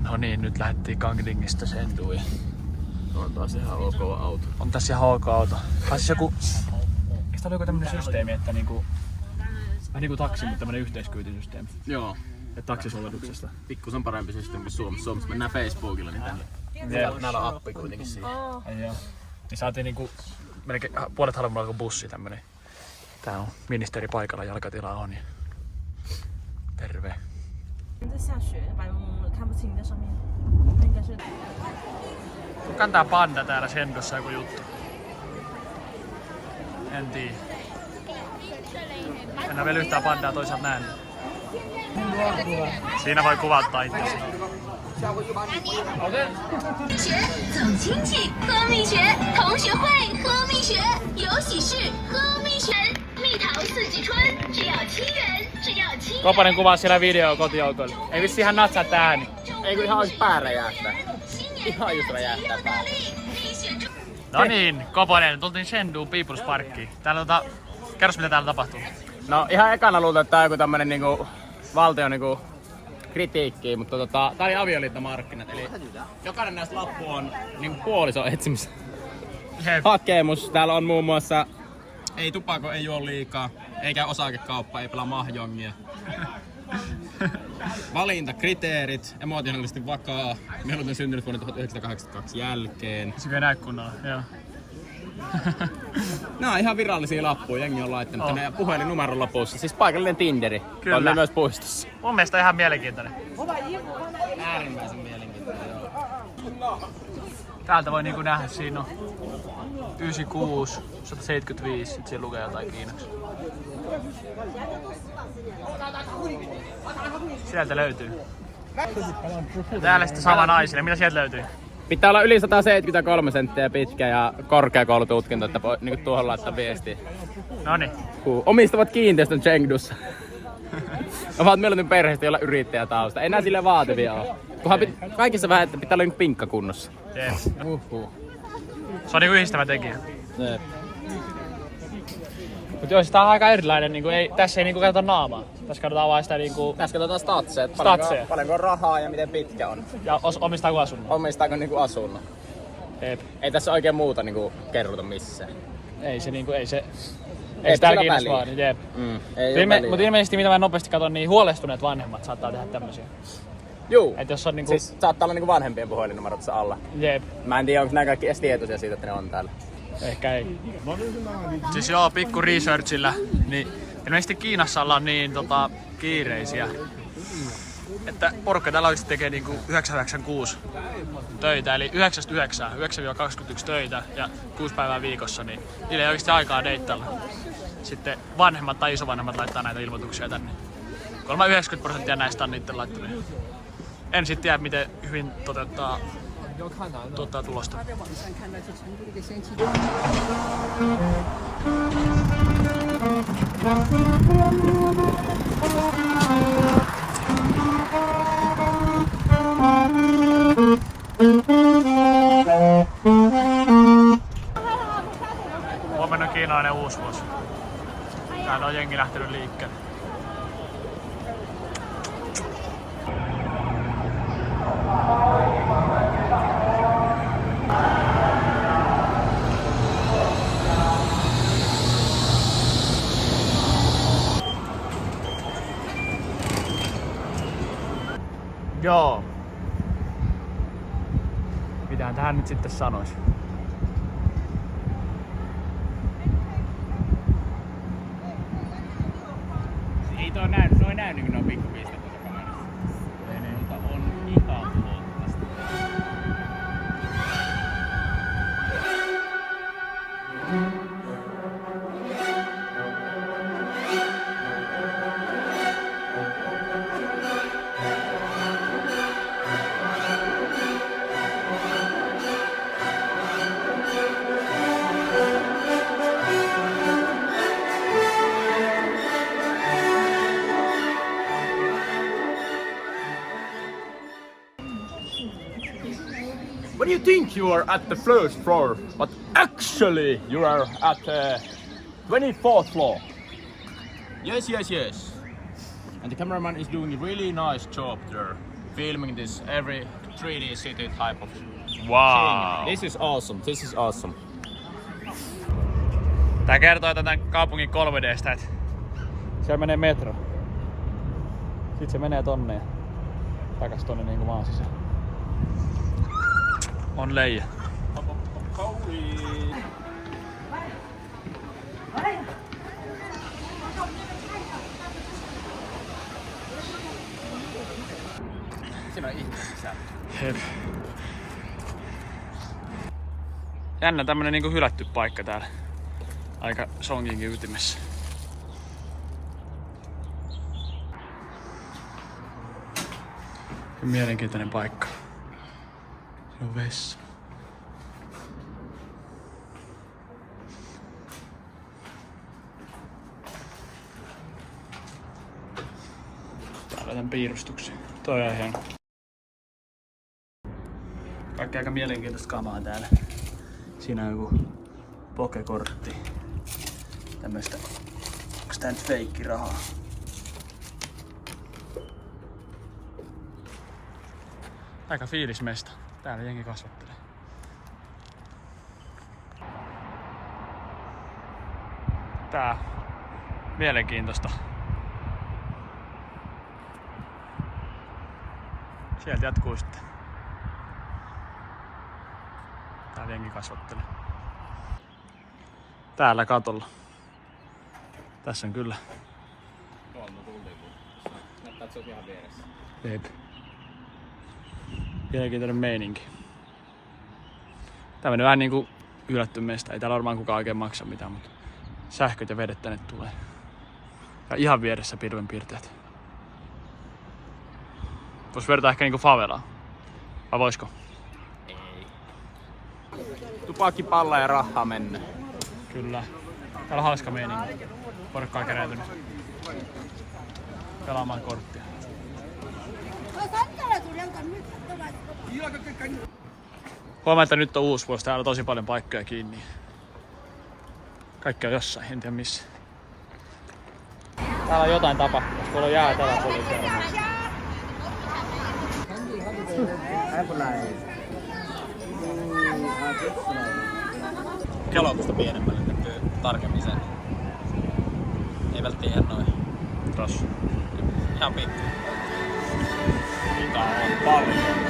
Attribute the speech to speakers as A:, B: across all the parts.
A: No niin, nyt lähdettiin Gangdingista Chengduun.
B: On taas ihan ok auto.
A: On tässä ihan ok auto. Siis joku... Eikö tää ole joku tämmönen systeemi, että niinku... Vähän niinku taksi, mutta tämmönen yhteiskyytisysteemi.
B: Joo.
A: Ja taksisovelluksesta.
B: Pikkusen parempi systeemi kuin Suomessa. Suomessa mennään Facebookilla, niin tänne. Näillä on appi kuitenkin siinä.
A: Ai joo. Niin saatiin niinku... Melkein puolet halvemmalla kuin bussi tämmönen. Tää on ministeri paikalla, jalkatila on. Terve. Kuka on tää panda täällä Chengdussa joku juttu? En tiedä. Mennään vielä yhtään pandaa toisaalta näin. Siinä voi kuvattaa itsesi.
C: 总亲戚喝蜜雪，同学会喝蜜雪，有喜事喝蜜雪，蜜桃四季春，只要7元，只要7元。
A: Koponen kuvaa siellä video kotijoukolle. Ei vissi ihan natsaa tää ääni.
B: Ei kun ihan olisi pää räjähtää. Ihan just räjähtää pää.
A: No niin, Koponen, tultiin Chengduun People's Parkkiin. Täällä kerros mitä täällä tapahtuu.
B: No ihan ekana luulta, että tää on joku tämmönen niinku valtion niinku kritiikkiä, mutta tää oli avioliittomarkkinat, eli jokainen näistä lappu on niinku puolison etsimis hakemus. Täällä on muun muassa ei tupako, ei juo liikaa, eikä osakekauppa, ei pelaa mahjongia. Valintakriteerit, emotionaalisesti vakaa, mieluiten syntynyt vuonna 1982 jälkeen.
A: Se kyllä näy kunnolla, joo.
B: Nää on ihan virallisia lappuja, jengi on laittanut tänne puhelinnumeron lopussa. Siis paikallinen Tinderi.
A: Kyllä.
B: On myös puistossa.
A: Mun mielestä ihan mielenkiintoinen.
B: Äärimmäisen mielenkiintoinen, joo.
A: Täältä voi niinku nähdä, siinä on 96, 175, sit siinä lukee jotain kiinaksi. Sieltä löytyy. Täällä sitten sama naisille, mitä sieltä löytyy?
B: Pitää olla yli 173 senttiä pitkä ja korkeakoulututkinto, että voi niinku tuohon laittaa viestiä.
A: Noniin.
B: Omistavat kiinteistön Chengdussa. Ovat mieluiten perheestä, jolla yrittäjätausta. Ei nää silleen vaativia ole. Kunhan kaikissa vähän, että pitää olla niinku pinkka kunnossa.
A: Jeep. Se on niinku yhdistävä tekijä.
B: Jeep.
A: Mut joo, tää on aika erilainen, niinku tässä ei niinku katsota naamaa. Tässä katsotaan vaan sitä niinku...
B: Tässä katsotaan statseja. Paljonko on rahaa ja miten pitkä on.
A: Ja omistaako asunnon.
B: Omistaako niinku asunnon.
A: Jeep.
B: Ei tässä oikein muuta niinku kerrota missään.
A: Ei se niinku, ei sitä kiinnosta vaan, niin jeep. Mutta ilmeisesti mitä mä nopeasti katson, niin huolestuneet vanhemmat saattaa tehdä tämmösiä.
B: Juu.
A: Et jos on niinku...
B: Siis saattaa olla niinku vanhempien puhelinnumerot tässä alla.
A: Jeep.
B: Mä en tiedä, onko nää kaikki edes tietoisia siitä, että ne on täällä.
A: Ehkä ei. Siis joo, pikku researchillä, niin ilmeisesti Kiinassa ollaan niin kiireisiä, että porukka täällä oikeesti tekee niinku 996 töitä, eli 9-9, 9-21 töitä ja 6 päivää viikossa, niin niillä ei oikeesti aikaa deittailla. Sitten vanhemmat tai isovanhemmat laittaa näitä ilmoituksia tänne. 90% näistä on niitten laittamia. En sit tiedä, miten hyvin toteuttaa tulosta. Huomenna on kiinalainen uusvuosi. Täällä on jengi lähtenyt liikkeelle. Joo. Mitähän tähän nyt sitten sanois?
B: Ei toi näy niin kuin nuo pikkupistet tuossa kamerassa. Ei niin. Mutta on ihan luottavasti.
D: When you think you are at the first floor, but actually you are at the 24th floor.
B: Yes. And the cameraman is doing a really nice job there. filming this every 3D city type of
A: Wow.
B: thing. This is awesome. This is awesome.
A: Tää kertoo tämän kaupungin 3D:stä, että siellä menee metro. Sitten se menee tonne ja takas tonne niinku maan sisään. On leijä.
B: Siinä on ihme sisällä.
A: Jep. Jännä tämmönen niinku hylätty paikka täällä. Aika Songinkin ytimessä. Mielenkiintoinen paikka. Se on vessa. Täällä on piirustuksia. Toi on hieno. Kaikki aika mielenkiintoista kamaa täällä. Siinä on joku pokekortti. Tämmöstä. Onks tää nyt feikkirahaa? Aika fiilismesta. Täällä jengi kasvattelee. Tää mielenkiintoista. Sieltä jatkuu sitten. Täällä jengi kasvattelee. Täällä katolla. Tässä on kyllä.
B: Tuolla tultiin. Näyttää, että se on ihan vieressä.
A: Jep. Mielenkiintoinen meininki. Tää meni vähän niinku hylätty meistä. Ei täällä varmaan kukaan oikein maksa mitään, mutta sähköt ja vedet tänne tulee. Ja ihan vieressä pilvenpiirteet. Vois vertaa ehkä niinku favelaa. Vai voisko?
B: Ei. Tupakkipalla ja rahaa mennä.
A: Kyllä. Täällä on hauska meininki. Porukka on kerääntynyt pelaamaan korttia. Huomaa, että nyt on uusi vuosi. Täällä on tosi paljon paikkoja kiinni. Kaikki on jossain, en tiedä missä. Täällä on jotain tapahtumassa. Tuolla on jäätelä poliisia.
B: Kelotusta pienemmälle näkyy tarkemmin sen. Ei välttämättä ihan noin.
A: Tossa.
B: Ihan pikku. Mitä on paljon.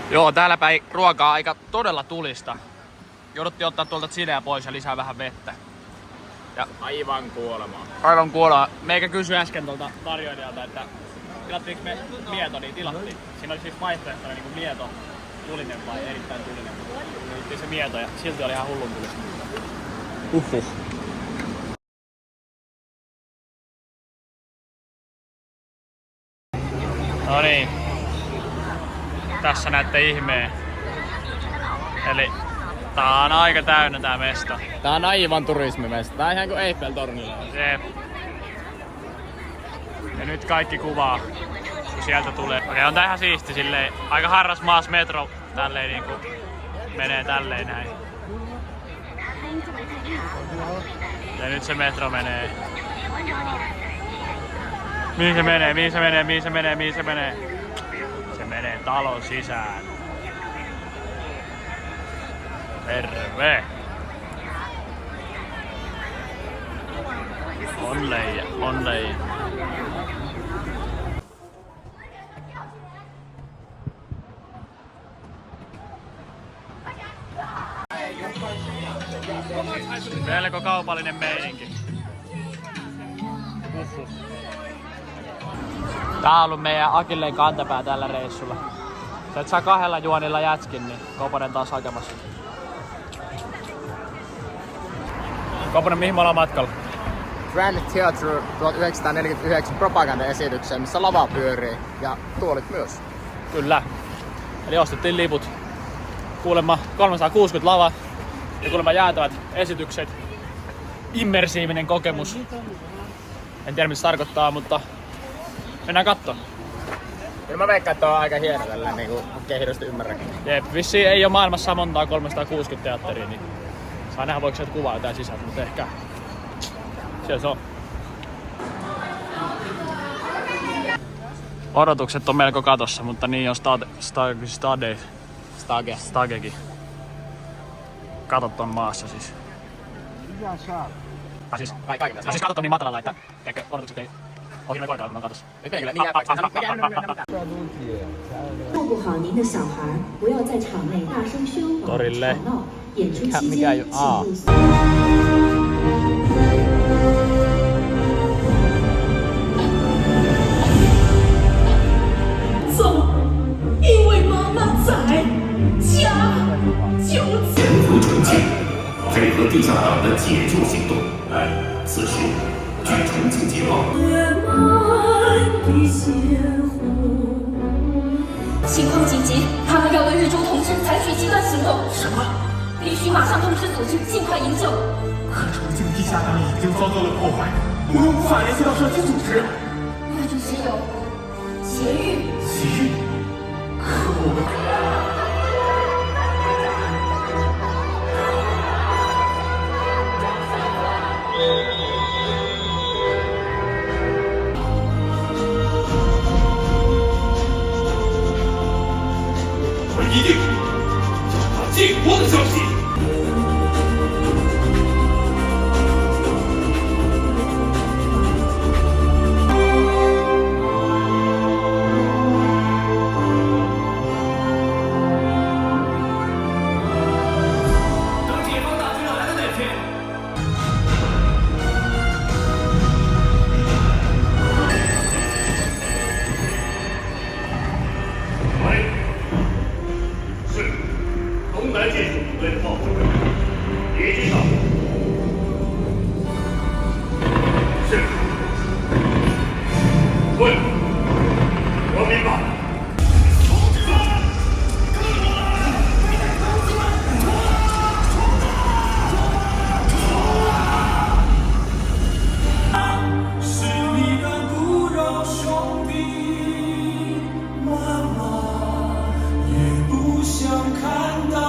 A: Joo, täällä päin ruokaa aika todella tulista. Jouduttiin ottaa tuolta chileä pois ja lisää vähän vettä. Ja
B: Aivan kuolemaa.
A: aivan kuolaa. Meikä kysyi äsken tuolta tarjoilijalta, että tilattiinko me mieto, niin tilattiin. Siinä oli siis vaihtoehtona niin mieto, tulinen vai erittäin tulinen. Tilattiin se mieto ja silti oli ihan hullun tulista. Uhuh. No niin. Tässä näette ihmeen. Eli Tää on aika täynnä tää mesta.
B: Tää on aivan turismimesta. Tää on ihan kuin Eiffel-tornilla.
A: Jep. Ja nyt kaikki kuvaa, kun sieltä tulee. Okei, on tää ihan siisti silleen. Aika harras maas metro tälleen niinku menee tälleen näin. Ja nyt se metro menee. Mihin se menee? Mihin se menee? Mihin se menee? Mihin se menee? Se menee talon sisään. Terve! Onnei, onnei. Melko kaupallinen meininki. Tää on ollut meidän Akilleen kantapää tällä reissulla. Sä et saa 2 juonilla jätskin, niin Koponen taas hakemassa. Koponen, mihin me ollaan matkalla?
B: Grand Theatre 1949 propagandaesitykseen, missä lava pyörii ja tuolit myös.
A: Kyllä. Eli ostettiin liput. Kuulemma 360 lava ja kuulemma jäätävät esitykset. Immersiivinen kokemus. En tiedä mitä se tarkoittaa, mutta mennään kattoon.
B: Kyllä mä veikkaan, että on aika hieno tällä niinku kehdosti ymmärräkin.
A: Jep, vissiin ei ole maailmassa montaa 360 teatteria, niin saa nähdä voiko sieltä kuvaa jotain sisältä, mutta ehkä siellä se on. Odotukset on melko katossa, mutta niin on Stagekin. Katot on maassa siis. Siis katot on niin matalalla, että ehkä odotukset ei ole hirveän korkealla, kun on katossa.
E: 照顾好您的小孩，不要在场内大声喧哗、吵闹。演出期间，请入座。
C: 走，因为妈妈在，家就在。
F: 全族重庆，配合地下党的解救行动。此时，据重庆捷报，
C: 情况紧急，他们要对日中同志采取极端行动。什么？必须马上通知组织，尽快营救。
F: 可重庆地下党已经遭到了破坏，我们无法联系到社区组织。
C: 那就只有劫狱。
F: 劫狱？可我们。一定要把建国的消息。等解放大军来的那天，喂。东南建设部队的炮指挥，立即上。是。问，我明白。是你的骨肉兄弟，妈妈也不想看到。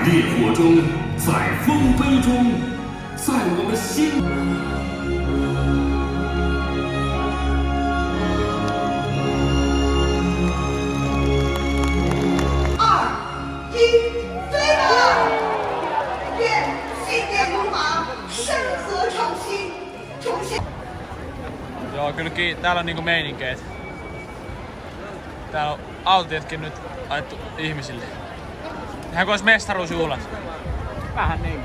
F: 烈火中，在丰碑中，在我们心。
G: 飞吧！愿新年戎马，山河创新，重现。
A: Joo, kyllä täällä on niinku meininkeet. Täällä on autotietkin nyt ajettu ihmisille. Ihan kuin ois mestaruusjuhlat.
B: Vähän niin.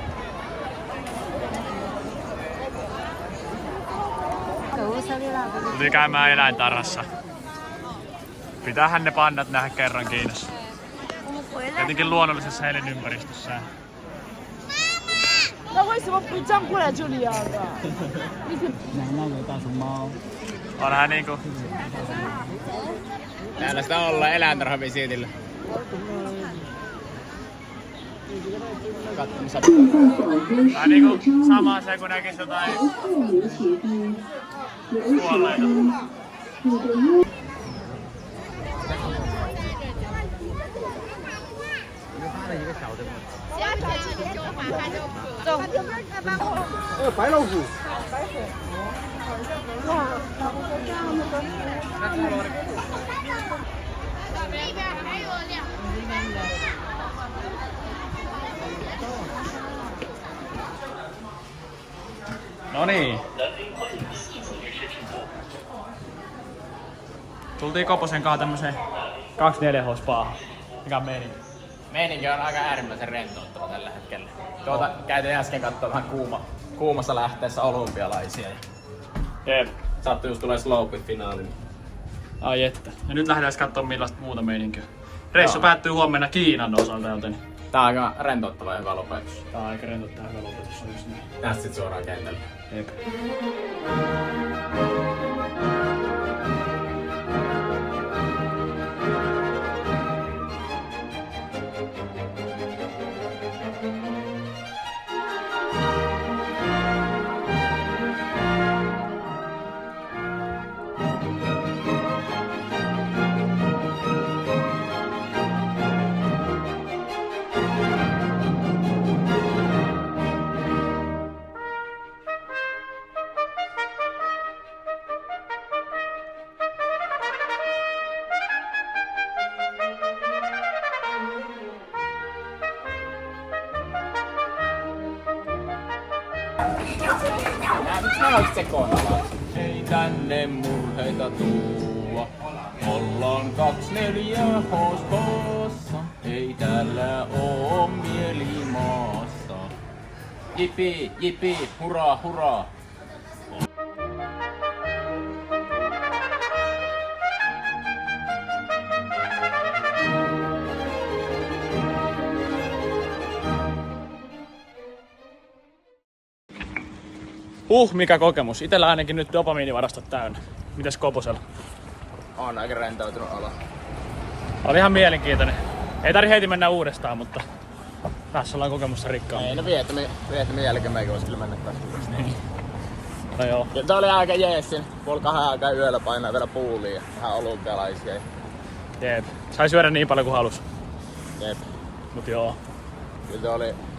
A: Tuli käymään eläintarhassa. Pitäähän ne pannat nähdä kerran Kiinassa. Tietenkin luonnollisessa elinympäristössään.
H: 那为什么不这样过来这里啊？
A: Onhan niinku...
B: Täällä sitä ollaan eläintarhavisiitillä.
A: Vähän niinku sama se kun näkis jotain kuolleita.
D: 白老虎。
A: No niin. Tultiin Koposen kanssa tämmöseen 24H spaahan. Mikä on meininki?
B: Meininki on aika äärimmäisen rentouttava tällä hetkellä. Käytiin äsken katsoa vähän kuumassa lähteessä olympialaisia.
A: Jep.
B: Sattui just tulee slowpit-finaaliin.
A: Ai että. Ja nyt lähdetään katsoa millaista muuta meininkiä. Reissu päättyy huomenna Kiinan osalta, joten...
B: Tää on aika rentouttava ja hyvä lopetus.
A: Tää on aika rentouttava hyvä lopetus, on just näin.
B: Tästä sit suoraan kentälle.
A: Jep.
B: Ei tänne murheita tuo. Ollaan 24 H:ssa. Ei täällä oo mieli maassa. Jipi, jipi, hurraa, hurraa.
A: Mikä kokemus. Itellä ainakin nyt dopamiinivarastot täynnä. Mitäs Koposella?
B: On aika rentoutunut olo.
A: Oli ihan mielenkiintoinen. Ei tarvi heti mennä uudestaan, mutta tässä ollaan kokemusta rikkaa.
B: Ei no Vietnamin jälkeen meikin vois kyllä mennä taas.
A: No joo.
B: Ja tää oli aika jeesin. 1:30 aikaa yöllä painaa vielä puuliin ja vähän olympialaisia.
A: Jep. Sai syödä niin paljon kuin halus.
B: Jep.
A: Mut joo.
B: Kyllä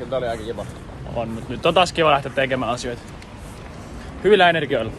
B: tää oli aika kiva.
A: On, mut nyt on taas kiva lähteä tekemään asioita. Hyvillä energioilla.